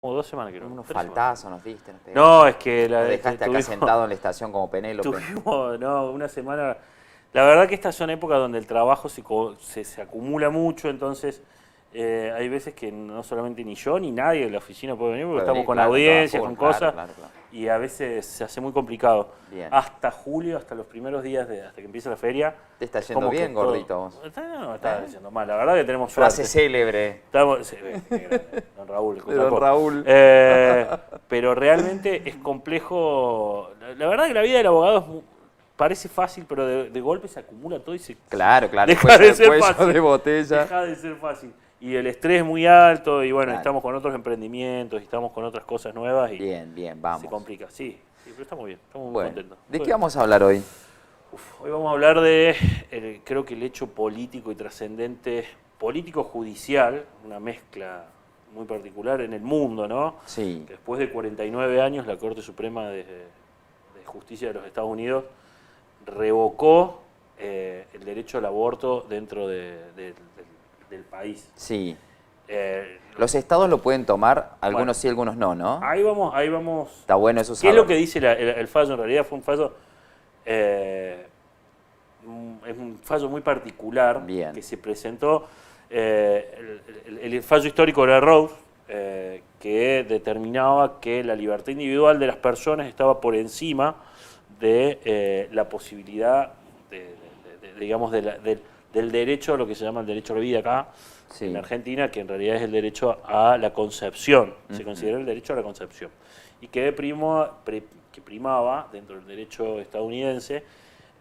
Como 2 semanas, creo. Unos 3 semanas. faltazos nos diste, nos pegaste. No, es que Nos dejaste acá sentado en la estación como Penélope. Tuvimos, no, una semana. La verdad que estas son épocas donde el trabajo se acumula mucho, entonces hay veces que no solamente ni yo ni nadie de la oficina puede venir porque Puede estamos venir, con claro, audiencias, todo con full, claro, cosas, claro. y a veces se hace muy complicado. Bien. Hasta julio, hasta los primeros días, hasta que empieza la feria. Te está es yendo como que bien, todo- gordito, vos. No, está yendo mal. La verdad que tenemos suerte. Frase célebre Sí, qué grande, don Raúl. de don Raúl. Pero realmente es complejo. La verdad que la vida del abogado parece fácil, pero de golpe se acumula todo y se Claro, claro. deja de ser cuello fácil. de botella. Deja de ser fácil. Y el estrés es muy alto y bueno, Claro. estamos con otros emprendimientos y estamos con otras cosas nuevas y Bien, bien, vamos. se complica. Sí, pero estamos bien, estamos muy Bueno, contentos. ¿de qué vamos a hablar hoy? Hoy vamos a hablar de, creo que el hecho político y trascendente, político-judicial, una mezcla muy particular en el mundo, ¿no? Sí. Después de 49 años, la Corte Suprema de Justicia de los Estados Unidos revocó el derecho al aborto dentro del país. Sí. Eh, Los estados lo pueden tomar, algunos sí, algunos no, ¿no? Ahí vamos. Está bueno eso ¿Qué es saberlo. lo que dice el fallo? En realidad fue un fallo, es un fallo muy particular. Bien. Que se presentó, el fallo histórico de la Rose, que determinaba que la libertad individual de las personas estaba por encima de la posibilidad, digamos, del derecho, lo que se llama el derecho a la vida acá, Sí. en Argentina, que en realidad es el derecho a la concepción, se considera el derecho a la concepción, y que primaba dentro del derecho estadounidense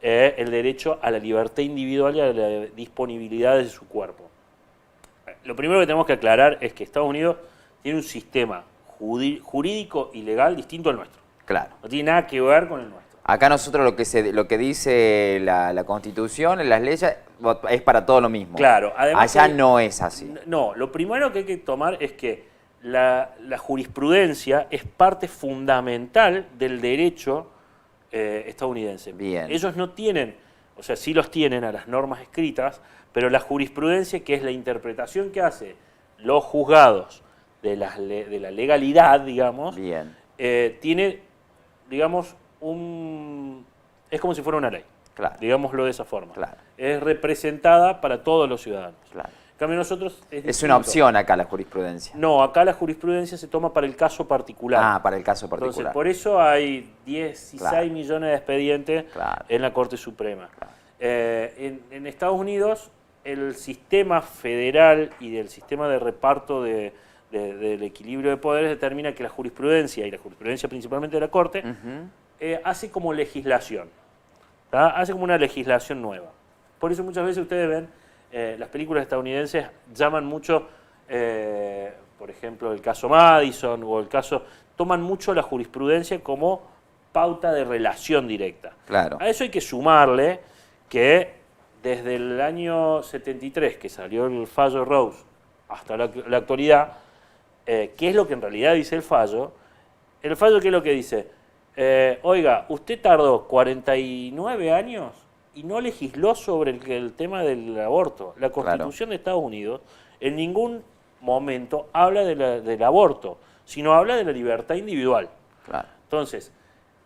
el derecho a la libertad individual y a la disponibilidad de su cuerpo. Lo primero que tenemos que aclarar es que Estados Unidos tiene un sistema jurídico y legal distinto al nuestro. Claro. No tiene nada que ver con el nuestro. Acá nosotros lo que dice la Constitución, en las leyes, es para todo lo mismo. Claro, además Allá no es así. No, lo primero que hay que tomar es que la jurisprudencia es parte fundamental del derecho estadounidense. Bien. Ellos no tienen, o sea, sí los tienen a las normas escritas, pero la jurisprudencia, que es la interpretación que hacen los juzgados de la legalidad, digamos, Bien. tiene, digamos, es como si fuera una ley, Claro. digámoslo de esa forma. Claro. Es representada para todos los ciudadanos. Claro. En cambio nosotros Es distinto. una opción acá la jurisprudencia. No, acá la jurisprudencia se toma para el caso particular. Ah, para el caso particular. Entonces, por eso hay 16 Claro. millones de expedientes Claro. en la Corte Suprema. Claro. En Estados Unidos, el sistema federal y del sistema de reparto del equilibrio de poderes determina que la jurisprudencia, y la jurisprudencia principalmente de la Corte, hace como legislación. ¿Tá? Hace como una legislación nueva. Por eso muchas veces ustedes ven, las películas estadounidenses llaman mucho, por ejemplo, el caso Madison o el caso, toman mucho la jurisprudencia como pauta de relación directa. Claro. A eso hay que sumarle que desde el año 73, que salió el fallo Rose, hasta la actualidad, ¿qué es lo que en realidad dice el fallo? El fallo, ¿qué es lo que dice? Oiga, usted tardó 49 años y no legisló sobre el tema del aborto. La Constitución de Estados Unidos en ningún momento habla del aborto, sino habla de la libertad individual. Claro. Entonces,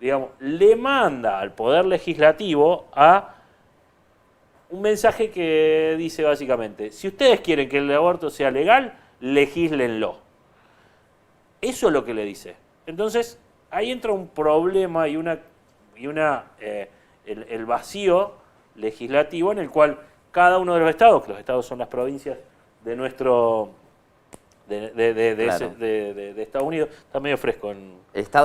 digamos, le manda al Poder Legislativo a un mensaje que dice básicamente, si ustedes quieren que el aborto sea legal, legislenlo. Eso es lo que le dice. Entonces, ahí entra un problema y el vacío legislativo en el cual cada uno de los estados, que los estados son las provincias de nuestro Claro. de Estados Unidos, está medio fresco.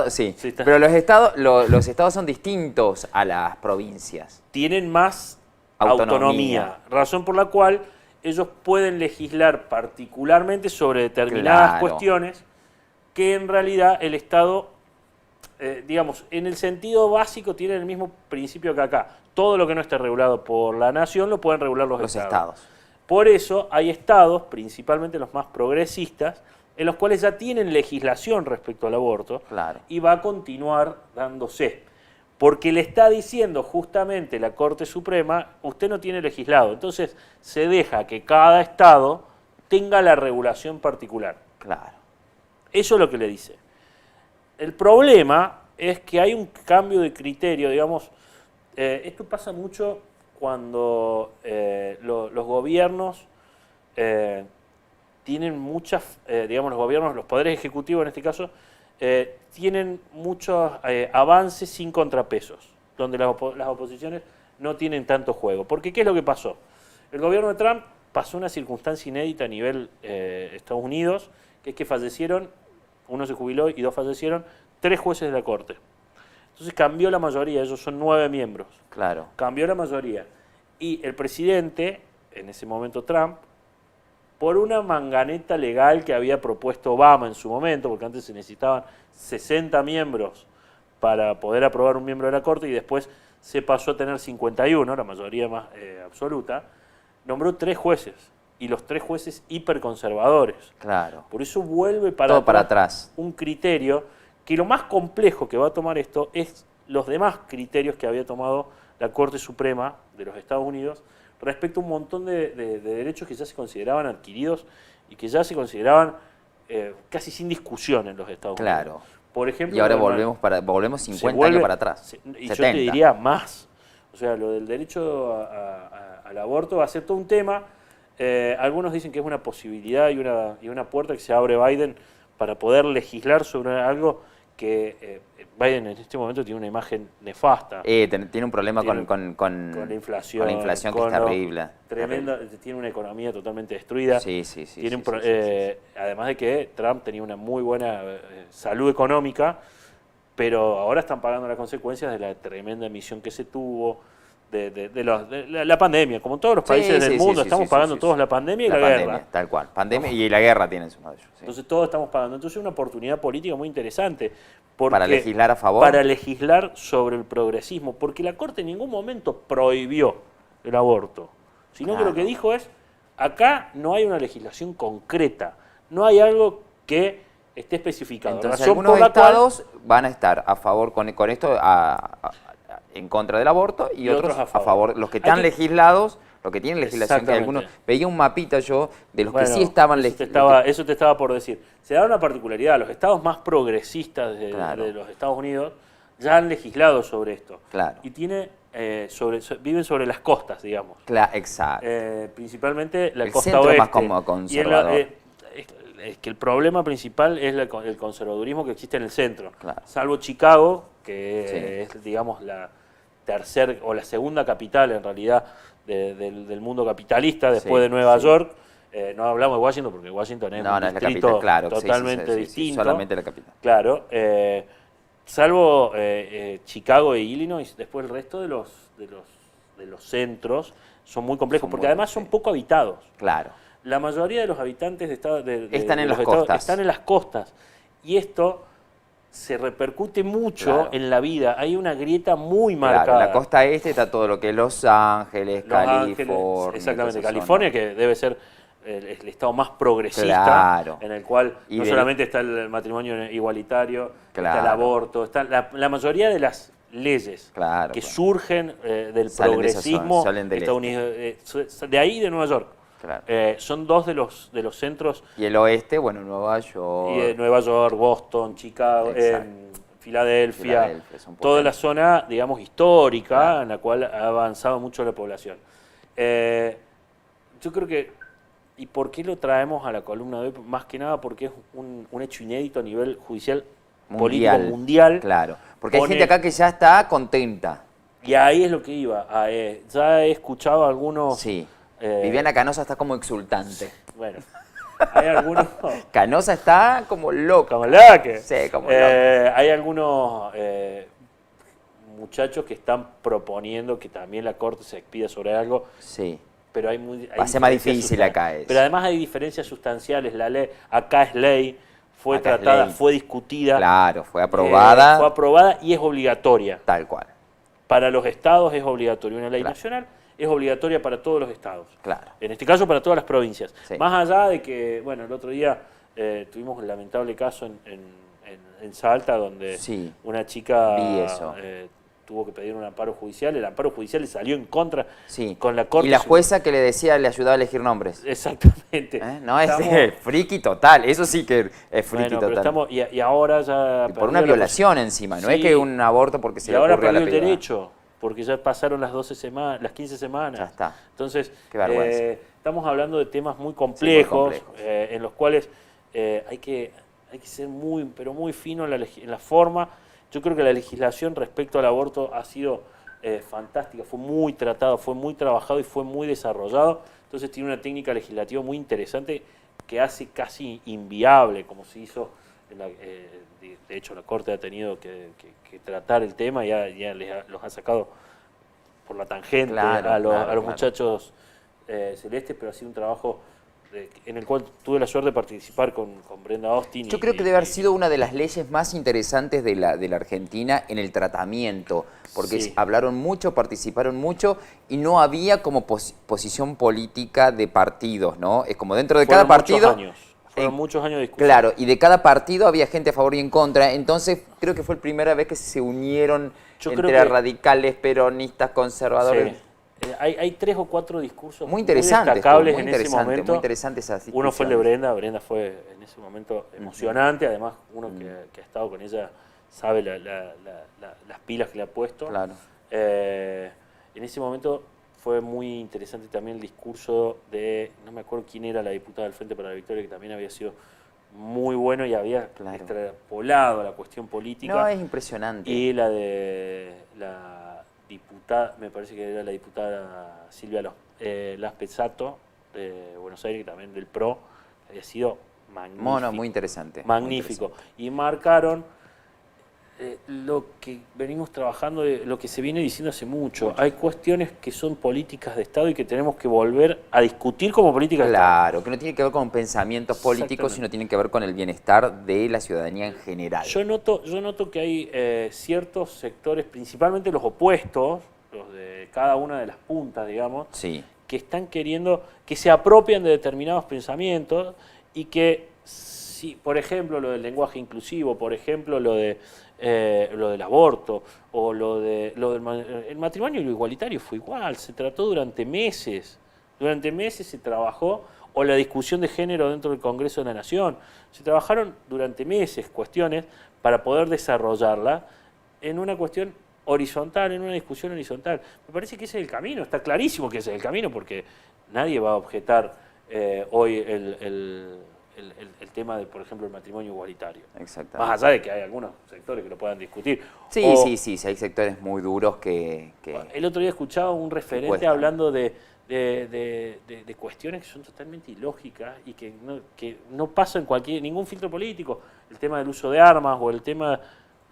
Sí, Sí, está. pero los estados son distintos a las provincias. Tienen más autonomía, razón por la cual ellos pueden legislar particularmente sobre determinadas Claro. cuestiones que en realidad el Estado, digamos, en el sentido básico tiene el mismo principio que acá. Todo lo que no esté regulado por la nación lo pueden regular los estados. Por eso hay estados, principalmente los más progresistas, en los cuales ya tienen legislación respecto al aborto, Claro. y va a continuar dándose. Porque le está diciendo justamente la Corte Suprema, usted no tiene legislado. Entonces se deja que cada estado tenga la regulación particular. Claro. Eso es lo que le dice. El problema es que hay un cambio de criterio, digamos, esto pasa mucho cuando los gobiernos tienen muchas, digamos, los gobiernos, los poderes ejecutivos en este caso, tienen muchos avances sin contrapesos, donde las oposiciones no tienen tanto juego. Porque, ¿qué es lo que pasó? El gobierno de Trump pasó una circunstancia inédita a nivel Estados Unidos, que es que fallecieron, uno se jubiló y 2 fallecieron, 3 jueces de la Corte. Entonces cambió la mayoría, ellos son 9 miembros. Claro. Cambió la mayoría. Y el presidente, en ese momento Trump, por una manganeta legal que había propuesto Obama en su momento, porque antes se necesitaban 60 miembros para poder aprobar un miembro de la Corte y después se pasó a tener 51, la mayoría más absoluta, nombró 3 jueces, y los 3 jueces hiperconservadores. Claro. Por eso vuelve Todo para atrás un criterio que lo más complejo que va a tomar esto es los demás criterios que había tomado la Corte Suprema de los Estados Unidos respecto a un montón de derechos que ya se consideraban adquiridos y que ya se consideraban casi sin discusión en los Estados Unidos. Claro. Por ejemplo, Y ahora volvemos 50 años para atrás. Y 70. yo te diría más. O sea, lo del derecho al aborto va a ser todo un tema. Algunos dicen que es una posibilidad y una puerta que se abre Biden para poder legislar sobre algo que Biden en este momento tiene una imagen nefasta. Tiene un problema con la inflación. Con la inflación que es terrible. Tremenda, tiene una economía totalmente destruida. Sí. Además de que Trump tenía una muy buena salud económica, pero ahora están pagando las consecuencias de la tremenda emisión que se tuvo, de la pandemia. Como todos los países del mundo, estamos pagando todos la pandemia y la guerra. Tal cual, pandemia y la guerra tienen uno de ellos. Sí. Entonces todos estamos pagando. Entonces es una oportunidad política muy interesante. Para legislar a favor. Para legislar sobre el progresismo, porque la Corte en ningún momento prohibió el aborto, sino que lo que dijo es, acá no hay una legislación concreta, no hay algo que esté especificado. Entonces algunos estados van a estar a favor con esto, en contra del aborto, y otros a favor. Los que están legislados, los que tienen legislación, que algunos, veía un mapita yo de los que sí estaban legislados. Eso te estaba por decir. Se da una particularidad, los estados más progresistas de los Estados Unidos ya han legislado sobre esto. Claro. Y viven sobre las costas, digamos. Claro, exacto. Principalmente la el costa centro oeste. Más como conservador. Es que el problema principal es el conservadurismo que existe en el centro. Claro. Salvo Chicago, que es, digamos, la tercera o la segunda capital en realidad del mundo capitalista después de Nueva York. No hablamos de Washington porque Washington es un distrito totalmente distinto. Solamente la capital. Claro. Salvo Chicago e Illinois, después el resto de los centros son muy complejos porque además son poco habitados. Claro. La mayoría de los habitantes están en las costas. Están en las costas. Y esto se repercute mucho en la vida. Hay una grieta muy marcada. Claro, en la costa este está todo lo que es Los Ángeles, California. Exactamente, California, que debe ser el estado más progresista, en el cual no solamente está el matrimonio igualitario, está el aborto, está la mayoría de las leyes que surgen del progresismo estadounidense, de ahí de Nueva York. Claro. Son 2 de los centros. Y el oeste, bueno, Nueva York. Y Nueva York, Boston, Chicago, Filadelfia, toda la zona, digamos, histórica en la cual ha avanzado mucho la población. Yo creo que, ¿y por qué lo traemos a la columna de hoy? Más que nada porque es un hecho inédito a nivel judicial político mundial. Claro, porque hay gente acá que ya está contenta. Y ahí es lo que iba. Ya he escuchado a algunos... Sí. Viviana Canosa está como exultante. Bueno, hay algunos... Canosa está como loca. Como loca. Sí, como loca. Hay algunos muchachos que están proponiendo que también la Corte se expida sobre algo. Sí. Pero hay va a ser más difícil acá. Pero además hay diferencias sustanciales. La ley, acá es ley, fue tratada, fue discutida. Claro, fue aprobada. Fue aprobada y es obligatoria. Tal cual. Para los estados es obligatoria. Una ley nacional es obligatoria para todos los estados. Claro. En este caso para todas las provincias. Sí. Más allá de que, bueno, el otro día tuvimos un lamentable caso en Salta donde una chica tuvo que pedir un amparo judicial, el amparo judicial le salió en contra sí. con la Corte. Y la jueza que le decía, le ayudaba a elegir nombres. Exactamente. No, es friki total, eso sí que es friki total. Estamos, y ahora ya... Y por una violación encima, no es que un aborto porque se le ocurrió a la privada. Y ahora perdió el derecho, porque ya pasaron las 12 semanas, las 15 semanas. Ya está. Entonces, qué vergüenza. Estamos hablando de temas muy complejos, sí, muy complejos. En los cuales hay que ser muy, pero muy fino en la forma. Yo creo que la legislación respecto al aborto ha sido fantástica, fue muy tratado, fue muy trabajado y fue muy desarrollado. Entonces tiene una técnica legislativa muy interesante que hace casi inviable, como se hizo, de hecho la Corte ha tenido que tratar el tema y ya los ha sacado por la tangente a los muchachos celestes, pero ha sido un trabajo en el cual tuve la suerte de participar con Brenda Austin. Yo creo que debe haber sido una de las leyes más interesantes de la Argentina en el tratamiento, porque sí. Hablaron mucho, participaron mucho y no había como posición política de partidos, ¿no? Es como dentro de cada partido... Fueron muchos años de discusión. Claro, y de cada partido había gente a favor y en contra, entonces creo que fue la primera vez que se unieron entre radicales, peronistas, conservadores... Sí. Hay 3 o 4 discursos muy destacables en ese momento. Muy interesante esa situación. Uno fue el de Brenda fue en ese momento emocionante, además uno que ha estado con ella sabe las pilas que le ha puesto. Claro. En ese momento fue muy interesante también el discurso de, no me acuerdo quién era la diputada del Frente para la Victoria, que también había sido muy bueno y había extrapolado a la cuestión política. No, es impresionante. Y la de la diputada, me parece que era la diputada Silvia Las Pezzato de Buenos Aires, que también del PRO, había sido magnífico. Muy interesante. Magnífico. Muy interesante. Y marcaron lo que venimos trabajando, lo que se viene diciendo hace mucho. Hay cuestiones que son políticas de Estado y que tenemos que volver a discutir como políticas de Estado. Claro, que no tiene que ver con pensamientos políticos, sino tienen que ver con el bienestar de la ciudadanía en general. Yo noto que hay ciertos sectores, principalmente los opuestos, los de cada una de las puntas, digamos, sí. que están queriendo, que se apropian de determinados pensamientos y que, si, por ejemplo, lo del lenguaje inclusivo, por ejemplo, lo del aborto o el matrimonio igualitario fue igual, se trató durante meses se trabajó, o la discusión de género dentro del Congreso de la Nación, se trabajaron durante meses cuestiones para poder desarrollarla en una cuestión horizontal, en una discusión horizontal. Me parece que ese es el camino, está clarísimo que ese es el camino, porque nadie va a objetar hoy el tema de, por ejemplo, el matrimonio igualitario. Exactamente. Más allá de que hay algunos sectores que lo puedan discutir. Sí, sí, hay sectores muy duros que el otro día escuchaba un referente hablando de cuestiones que son totalmente ilógicas y que no pasan ningún filtro político. El tema del uso de armas o el tema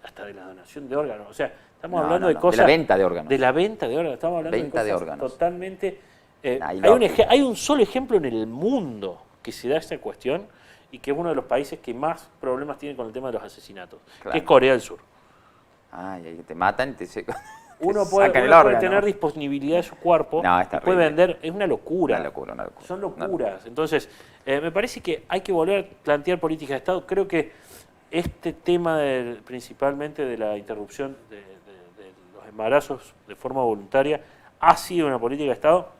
hasta de la donación de órganos. O sea, estamos hablando de cosas... De la venta de órganos. De la venta de órganos. Estamos hablando de cosas totalmente... hay un solo ejemplo en el mundo que se da esta cuestión y que es uno de los países que más problemas tiene con el tema de los asesinatos, que es Corea del Sur. Ay, te matan y te... Uno puede tener disponibilidad de su cuerpo, puede vender, es una locura. Son locuras. Entonces, me parece que hay que volver a plantear políticas de Estado. Creo que este tema principalmente de la interrupción de los embarazos de forma voluntaria ha sido una política de Estado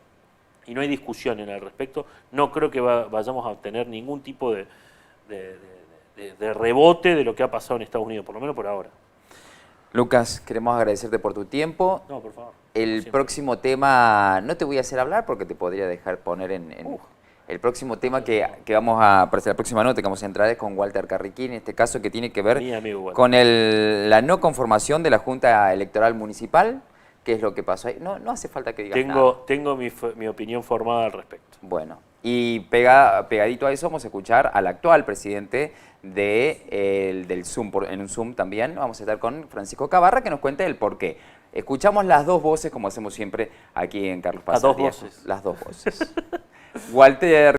y no hay discusión al respecto. No creo que vayamos a obtener ningún tipo de rebote de lo que ha pasado en Estados Unidos, por lo menos por ahora. Lucas, queremos agradecerte por tu tiempo. No, por favor. El próximo tema, no te voy a hacer hablar porque te podría dejar poner el próximo tema que vamos a, para la próxima nota que vamos a entrar es con Walter Carriquín, en este caso que tiene que ver con la no conformación de la Junta Electoral Municipal. ¿Qué es lo que pasó ahí? No hace falta que digas nada. Tengo mi opinión formada al respecto. Bueno, y pegadito a eso vamos a escuchar al actual presidente del Zoom, en un Zoom también. Vamos a estar con Francisco Cabarra que nos cuente el porqué. Escuchamos las dos voces como hacemos siempre aquí en Carlos Paz. Las dos voces. Las dos voces. Walter